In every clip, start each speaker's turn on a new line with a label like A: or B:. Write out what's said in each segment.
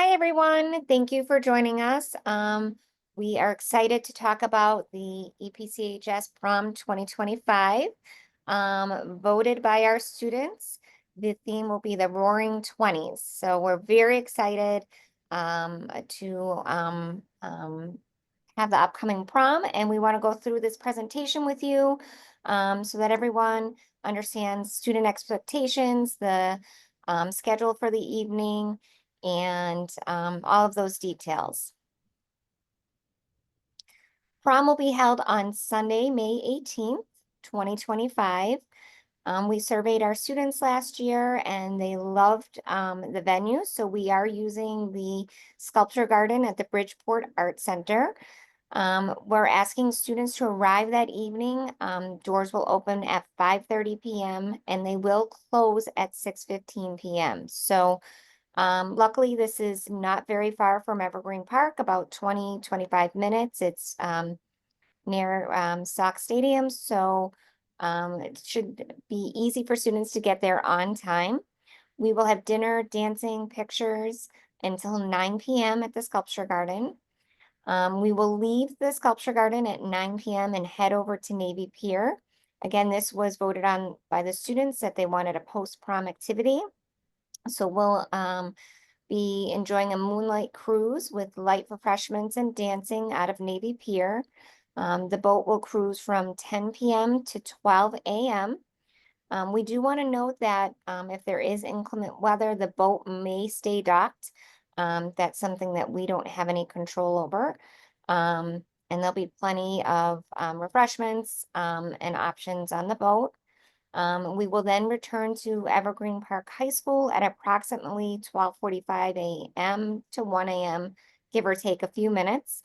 A: Hi, everyone. Thank you for joining us. We are excited to talk about the EPCHS Prom 2025, voted by our students. The theme will be the Roaring 20s. So we're very excited to have the upcoming prom, and we want to go through this presentation with you so that everyone understands student expectations, the schedule for the evening, and all of those details. Prom will be held on Sunday, May 18th, 2025. We surveyed our students last year and they loved the venue. So we are using the Sculpture Garden at the Bridgeport Art Center. We're asking students to arrive that evening. Doors will open at 5:30 p.m. and they will close at 6:15 p.m. So luckily, this is not very far from Evergreen Park, about 25 minutes. It's near Sox Stadium, so it should be easy for students to get there on time. We will have dinner, dancing, pictures until 9 p.m. at the Sculpture Garden. We will leave the Sculpture Garden at 9 p.m. and head over to Navy Pier. Again, this was voted on by the students that they wanted a post-prom activity. So we'll be enjoying a moonlight cruise with light refreshments and dancing out of Navy Pier. The boat will cruise from 10 p.m. to 12 a.m. We do want to note that if there is inclement weather, the boat may stay docked. That's something that we don't have any control over. And there'll be plenty of refreshments and options on the boat. We will then return to Evergreen Park High School at approximately 12:45 a.m. to 1 a.m., give or take a few minutes.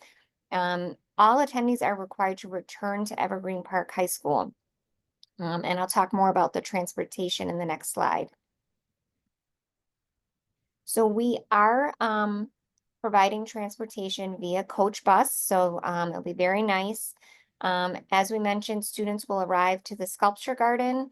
A: All attendees are required to return to Evergreen Park High School. And I'll talk more about the transportation in the next slide. So we are providing transportation via coach bus, so it'll be very nice. As we mentioned, students will arrive to the Sculpture Garden.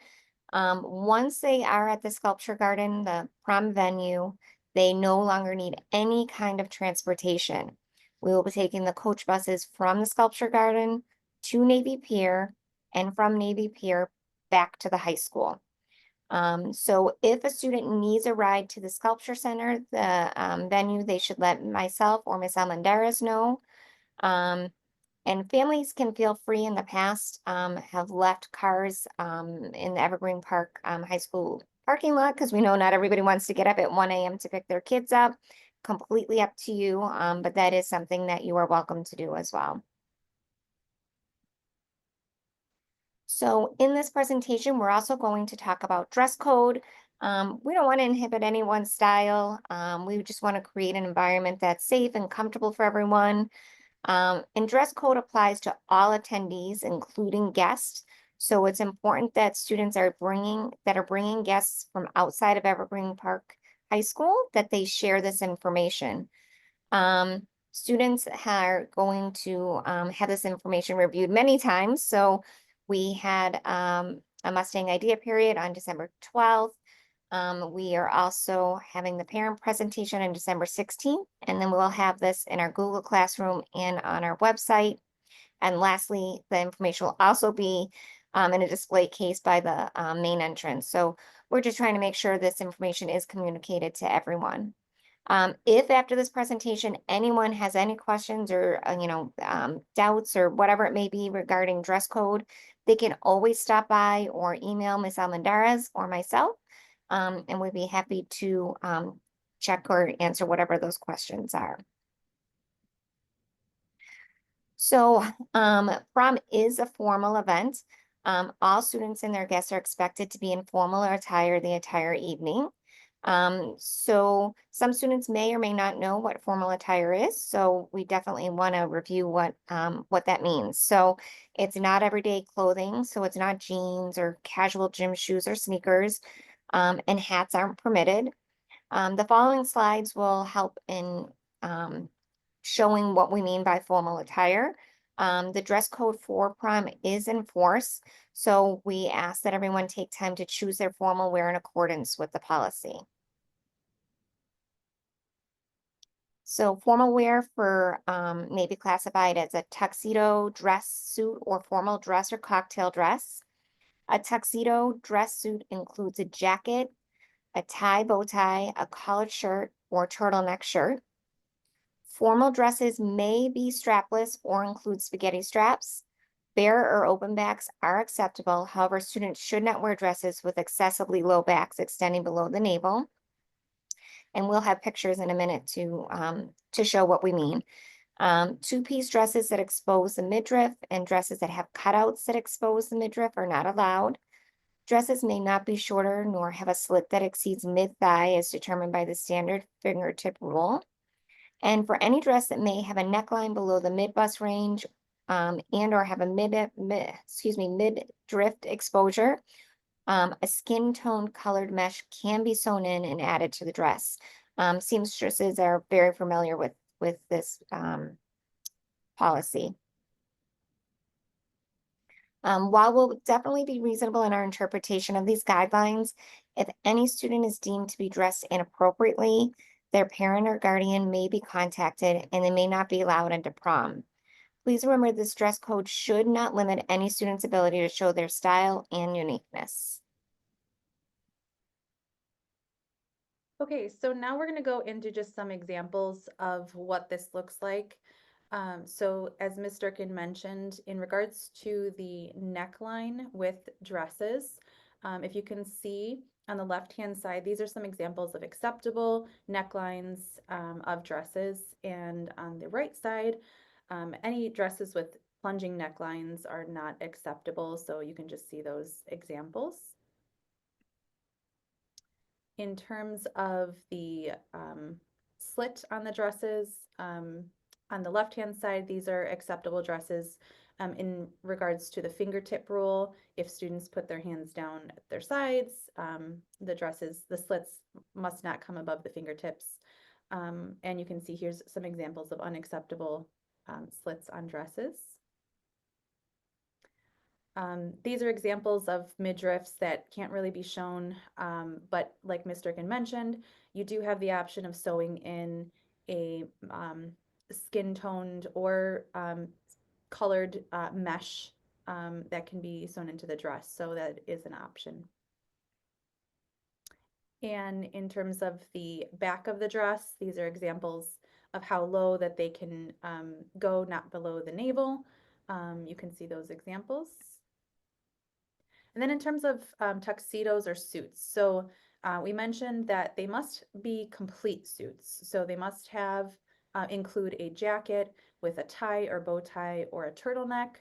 A: Once they are at the Sculpture Garden, the prom venue, they no longer need any kind of transportation. We will be taking the coach buses from the Sculpture Garden to Navy Pier and from Navy Pier back to the high school. So if a student needs a ride to the Sculpture Center, the venue, they should let myself or Miss Almendarez know. And families can feel free in the past, have left cars in the Evergreen Park High School parking lot, because we know not everybody wants to get up at 1 a.m. to pick their kids up. Completely up to you, but that is something that you are welcome to do as well. So in this presentation, we're also going to talk about dress code. We don't want to inhibit anyone's style. We just want to create an environment that's safe and comfortable for everyone. And dress code applies to all attendees, including guests. So it's important that students are bringing guests from outside of Evergreen Park High School, that they share this information. Students are going to have this information reviewed many times. So we had a Mustang idea period on December 12th. We are also having the parent presentation on December 16th, and then we'll have this in our Google Classroom and on our website. And lastly, the information will also be in a display case by the main entrance. So we're just trying to make sure this information is communicated to everyone. If after this presentation, anyone has any questions or, doubts or whatever it may be regarding dress code, they can always stop by or email Ms. Almendarez or myself, and we'd be happy to check or answer whatever those questions are. So prom is a formal event. All students and their guests are expected to be in formal attire the entire evening. So some students may or may not know what formal attire is, so we definitely want to review what that means. So it's not everyday clothing, so it's not jeans or casual gym shoes or sneakers, and hats aren't permitted. The following slides will help in showing what we mean by formal attire. The dress code for prom is in force, so we ask that everyone take time to choose their formal wear in accordance with the policy. So formal wear for may be classified as a tuxedo, dress suit, or formal dress or cocktail dress. A tuxedo dress suit includes a jacket, a tie, bow tie, a collared shirt, or turtleneck shirt. Formal dresses may be strapless or include spaghetti straps. Bare or open backs are acceptable. However, students should not wear dresses with excessively low backs extending below the navel. And we'll have pictures in a minute to show what we mean. Two-piece dresses that expose the midriff and dresses that have cutouts that expose the midriff are not allowed. Dresses may not be shorter nor have a slit that exceeds mid-thigh as determined by the standard fingertip rule. And for any dress that may have a neckline below the mid-bust range and or have a mid-drift exposure, a skin tone colored mesh can be sewn in and added to the dress. Seamstresses are very familiar with this policy. While we'll definitely be reasonable in our interpretation of these guidelines, if any student is deemed to be dressed inappropriately, their parent or guardian may be contacted and they may not be allowed into prom. Please remember this dress code should not limit any student's ability to show their style and uniqueness.
B: Okay, so now we're going to go into just some examples of what this looks like. So as Ms. Durkin mentioned, in regards to the neckline with dresses, if you can see on the left-hand side, these are some examples of acceptable necklines of dresses. And on the right side, any dresses with plunging necklines are not acceptable. So you can just see those examples. In terms of the slit on the dresses, on the left-hand side, these are acceptable dresses. In regards to the fingertip rule, if students put their hands down at their sides, the slits must not come above the fingertips. And you can see here's some examples of unacceptable slits on dresses. These are examples of midriffs that can't really be shown, but like Ms. Durkin mentioned, you do have the option of sewing in a skin-toned or colored mesh that can be sewn into the dress, so that is an option. And in terms of the back of the dress, these are examples of how low that they can go, not below the navel. You can see those examples. And then in terms of tuxedos or suits, so we mentioned that they must be complete suits. So they must have include a jacket with a tie or bow tie or a turtleneck.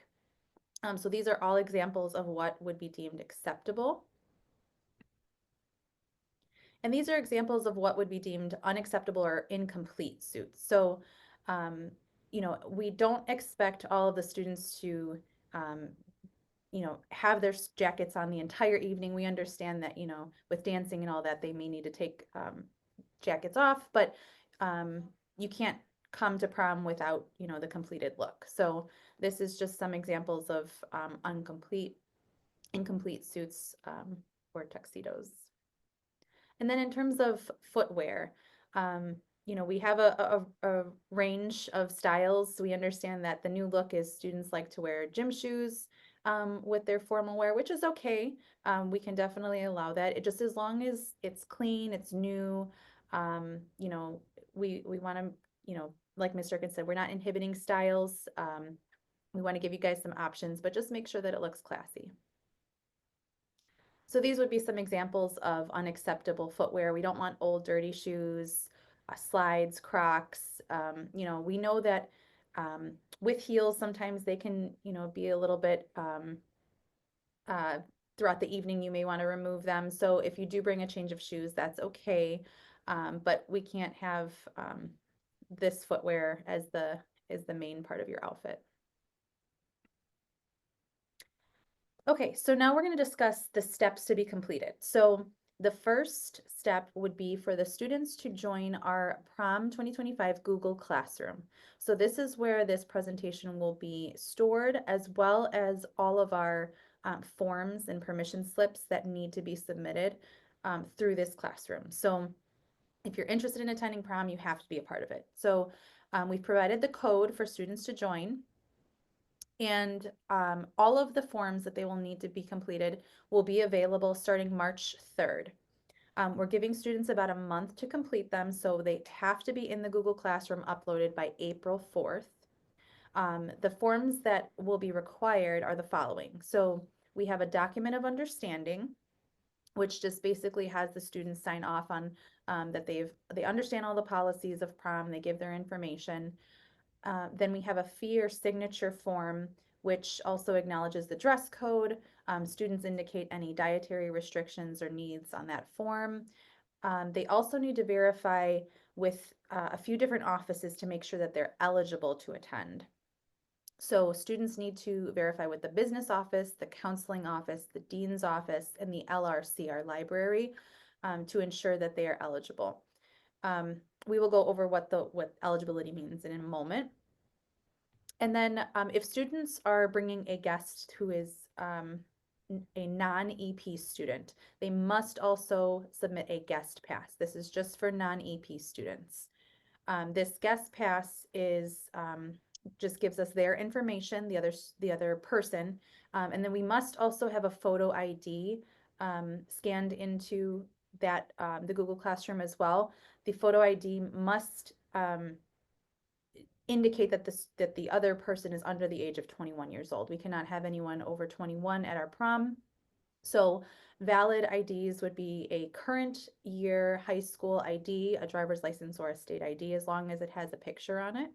B: So these are all examples of what would be deemed acceptable. And these are examples of what would be deemed unacceptable or incomplete suits. So, we don't expect all of the students to have their jackets on the entire evening. We understand that, with dancing and all that, they may need to take jackets off, but you can't come to prom without, the completed look. So this is just some examples of incomplete suits or tuxedos. And then in terms of footwear, we have a range of styles. We understand that the new look is students like to wear gym shoes with their formal wear, which is okay. We can definitely allow that. It just as long as it's clean, it's new. We want to, like Ms. Durkin said, we're not inhibiting styles. We want to give you guys some options, but just make sure that it looks classy. So these would be some examples of unacceptable footwear. We don't want old dirty shoes, slides, Crocs. We know that with heels, sometimes they can, be a little bit throughout the evening, you may want to remove them. So if you do bring a change of shoes, that's okay. But we can't have this footwear as the main part of your outfit. Okay, so now we're going to discuss the steps to be completed. So the first step would be for the students to join our Prom 2025 Google Classroom. So this is where this presentation will be stored, as well as all of our forms and permission slips that need to be submitted through this classroom. So If you're interested in attending prom, you have to be a part of it. So we've provided the code for students to join, and all of the forms that they will need to be completed will be available starting March 3rd. We're giving students about a month to complete them, so they have to be in the Google Classroom uploaded by April 4th. The forms that will be required are the following. So we have a document of understanding, which just basically has the students sign off on that they understand all the policies of prom, they give their information. Then we have a fee or signature form, which also acknowledges the dress code. Students indicate any dietary restrictions or needs on that form. They also need to verify with a few different offices to make sure that they're eligible to attend. So students need to verify with the business office, the counseling office, the dean's office, and the LRC, our library, to ensure that they are eligible. We will go over what eligibility means in a moment. And then if students are bringing a guest who is a non-EP student, they must also submit a guest pass. This is just for non-EP students. This guest pass is just gives us their information, the other person, and then we must also have a photo ID scanned into that the Google Classroom as well. The photo ID must indicate that the other person is under the age of 21 years old. We cannot have anyone over 21 at our prom. So valid IDs would be a current year high school ID, a driver's license, or a state ID, as long as it has a picture on it.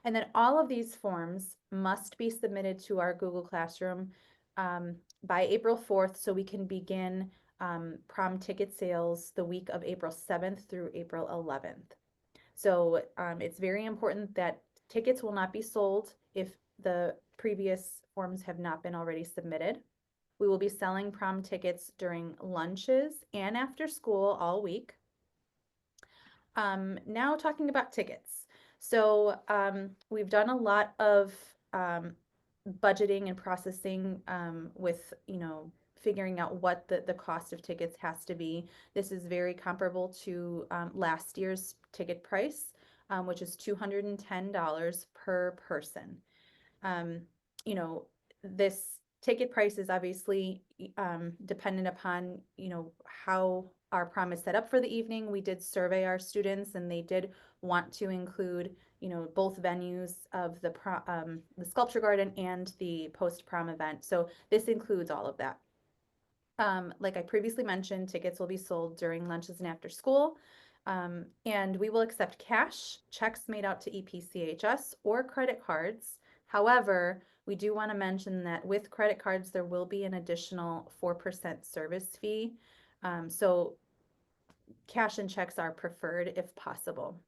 B: And then all of these forms must be submitted to our Google Classroom by April 4th, so we can begin prom ticket sales the week of April 7th through April 11th. So it's very important that tickets will not be sold if the previous forms have not been already submitted. We will be selling prom tickets during lunches and after school all week. Now talking about tickets. So we've done a lot of budgeting and processing with, figuring out what the cost of tickets has to be. This is very comparable to last year's ticket price, which is $210 per person. Um, this ticket price is obviously dependent upon, how our prom is set up for the evening. We did survey our students and they did want to include, both venues of the sculpture garden and the post-prom event. So this includes all of that. Like I previously mentioned, tickets will be sold during lunches and after school. And we will accept cash, checks made out to EPCHS, or credit cards. However, we do want to mention that with credit cards, there will be an additional 4% service fee. So cash and checks are preferred if possible.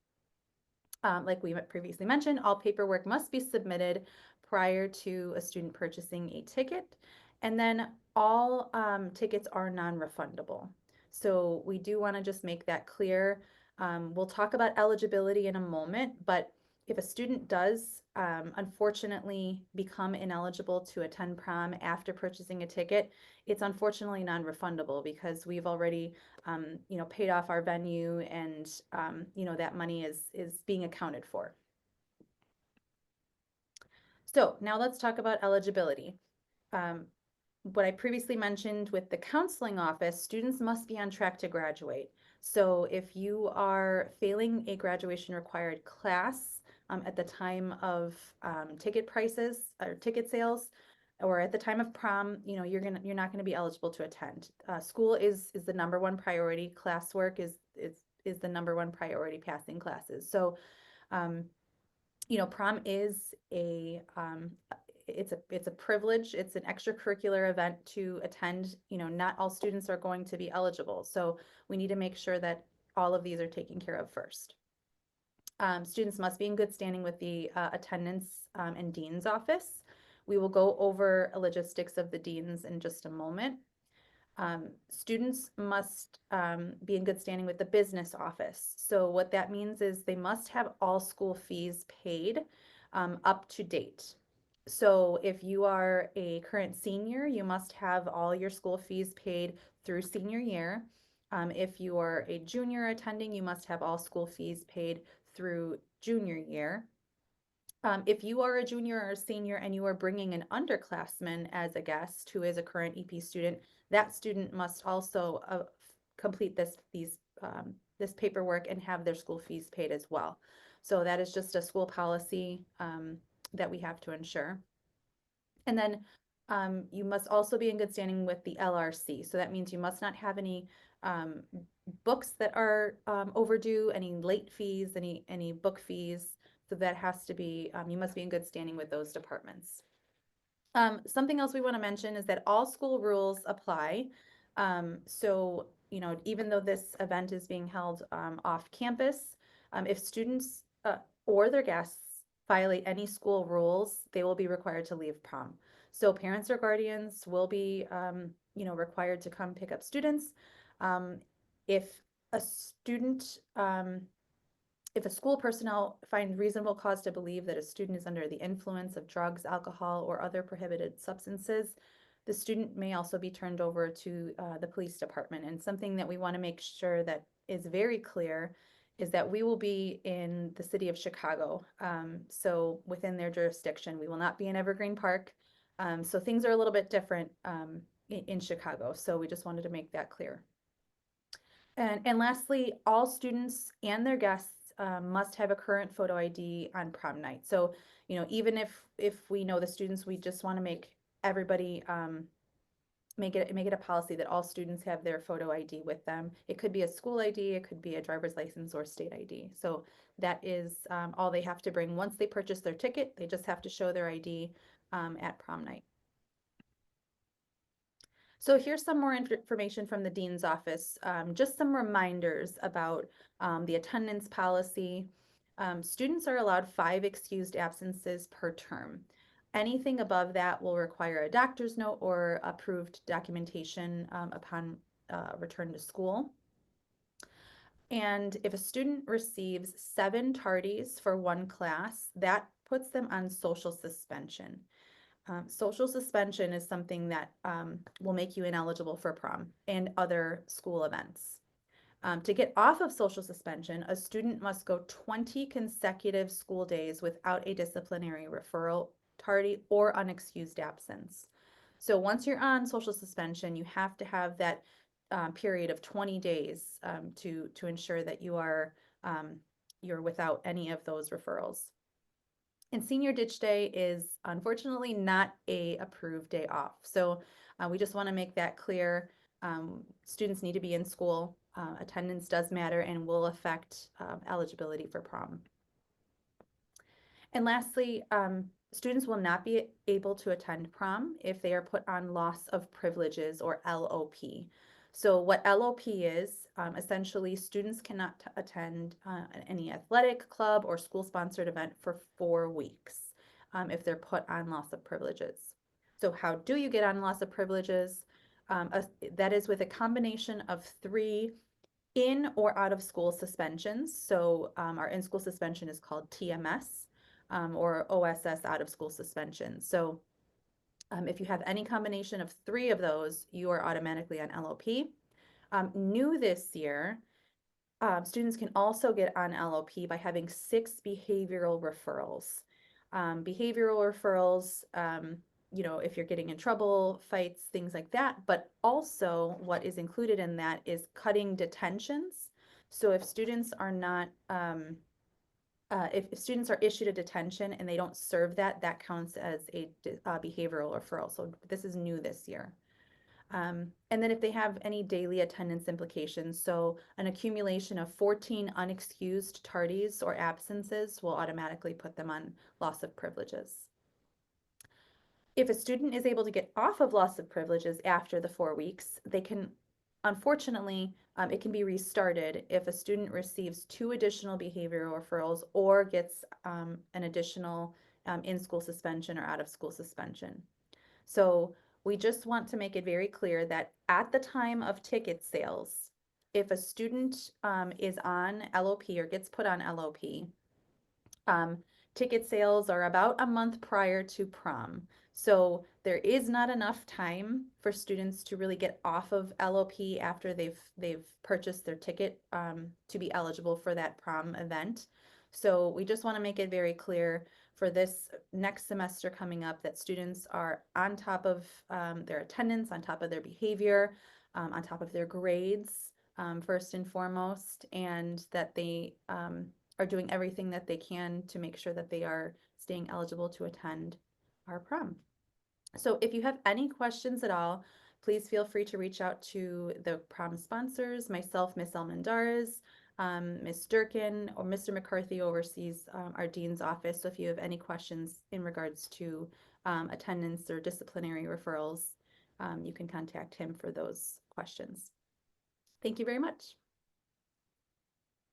B: Like we previously mentioned, all paperwork must be submitted prior to a student purchasing a ticket. And then all tickets are non-refundable. So we do want to just make that clear. We'll talk about eligibility in a moment, but if a student does unfortunately become ineligible to attend prom after purchasing a ticket, it's unfortunately non-refundable because we've already paid off our venue and that money is being accounted for. So now let's talk about eligibility. What I previously mentioned with the counseling office, students must be on track to graduate. So if you are failing a graduation required class at the time of ticket prices or ticket sales, or at the time of prom, you're not gonna be eligible to attend. School is the number one priority. Classwork is the number one priority, passing classes. So prom is it's a privilege. It's an extracurricular event to attend. Not all students are going to be eligible. So we need to make sure that all of these are taken care of first. Students must be in good standing with the attendance and dean's office. We will go over logistics of the deans in just a moment. Students must be in good standing with the business office. So what that means is they must have all school fees paid up to date. So if you are a current senior, you must have all your school fees paid through senior year. If you are a junior attending, you must have all school fees paid through junior year. If you are a junior or a senior and you are bringing an underclassman as a guest who is a current EP student, that student must also complete this paperwork and have their school fees paid as well. So that is just a school policy that we have to ensure. And then you must also be in good standing with the LRC. So that means you must not have any um, books that are overdue, any late fees, any book fees. So that has to be, you must be in good standing with those departments. Something else we want to mention is that all school rules apply. So, you know, even though this event is being held off campus, if students or their guests violate any school rules, they will be required to leave prom. So parents or guardians will be, you know, required to come pick up students. Um, if a student if a school personnel find reasonable cause to believe that a student is under the influence of drugs, alcohol, or other prohibited substances, the student may also be turned over to the police department. And something that we want to make sure that is very clear is that we will be in the city of Chicago. So within their jurisdiction, we will not be in Evergreen Park. So things are a little bit different in Chicago. So we just wanted to make that clear. And lastly, all students and their guests must have a current photo ID on prom night. So, you know, even if we know the students, we just want to make everybody make it a policy that all students have their photo ID with them. It could be a school ID, it could be a driver's license or state ID. So that is all they have to bring once they purchase their ticket. They just have to show their ID at prom night. So here's some more information from the dean's office, just some reminders about the attendance policy. Students are allowed 5 excused absences per term. Anything above that will require a doctor's note or approved documentation upon return to school. And if a student receives 7 tardies for one class, that puts them on social suspension. Social suspension is something that will make you ineligible for prom and other school events. To get off of social suspension, a student must go 20 consecutive school days without a disciplinary referral, tardy, or unexcused absence. So once you're on social suspension, you have to have that period of 20 days to ensure that you're without any of those referrals. And senior ditch day is unfortunately not a approved day off. So we just want to make that clear. Students need to be in school. Attendance does matter and will affect eligibility for prom. And lastly, students will not be able to attend prom if they are put on loss of privileges or LOP. So what LOP is, essentially students cannot attend any athletic club or school-sponsored event for 4 weeks if they're put on loss of privileges. So how do you get on loss of privileges? That is with a combination of 3 in or out of school suspensions. So our in-school suspension is called TMS or OSS out of school suspension. So if you have any combination of 3 of those, you are automatically on LOP. New this year, students can also get on LOP by having 6 behavioral referrals. Behavioral referrals, you know, if you're getting in trouble, fights, things like that. But also what is included in that is cutting detentions. So if students are not, if students are issued a detention and they don't serve that, that counts as a behavioral referral. So this is new this year. And then if they have any daily attendance implications, so an accumulation of 14 unexcused tardies or absences will automatically put them on loss of privileges. If a student is able to get off of loss of privileges after the 4 weeks, they can, unfortunately, it can be restarted if a student receives 2 additional behavioral referrals or gets an additional in-school suspension or out-of-school suspension. So we just want to make it very clear that at the time of ticket sales, if a student is on LOP or gets put on LOP, ticket sales are about a month prior to prom. So there is not enough time for students to really get off of LOP after they've purchased their ticket to be eligible for that prom event. So we just want to make it very clear for this next semester coming up that students are on top of their attendance, on top of their behavior, on top of their grades, first and foremost, and that they are doing everything that they can to make sure that they are staying eligible to attend our prom. So if you have any questions at all, please feel free to reach out to the prom sponsors, myself, Miss Almendarez, Miss Durkin, or Mr. McCarthy oversees our dean's office. So if you have any questions in regards to attendance or disciplinary referrals, you can contact him for those questions. Thank you very much.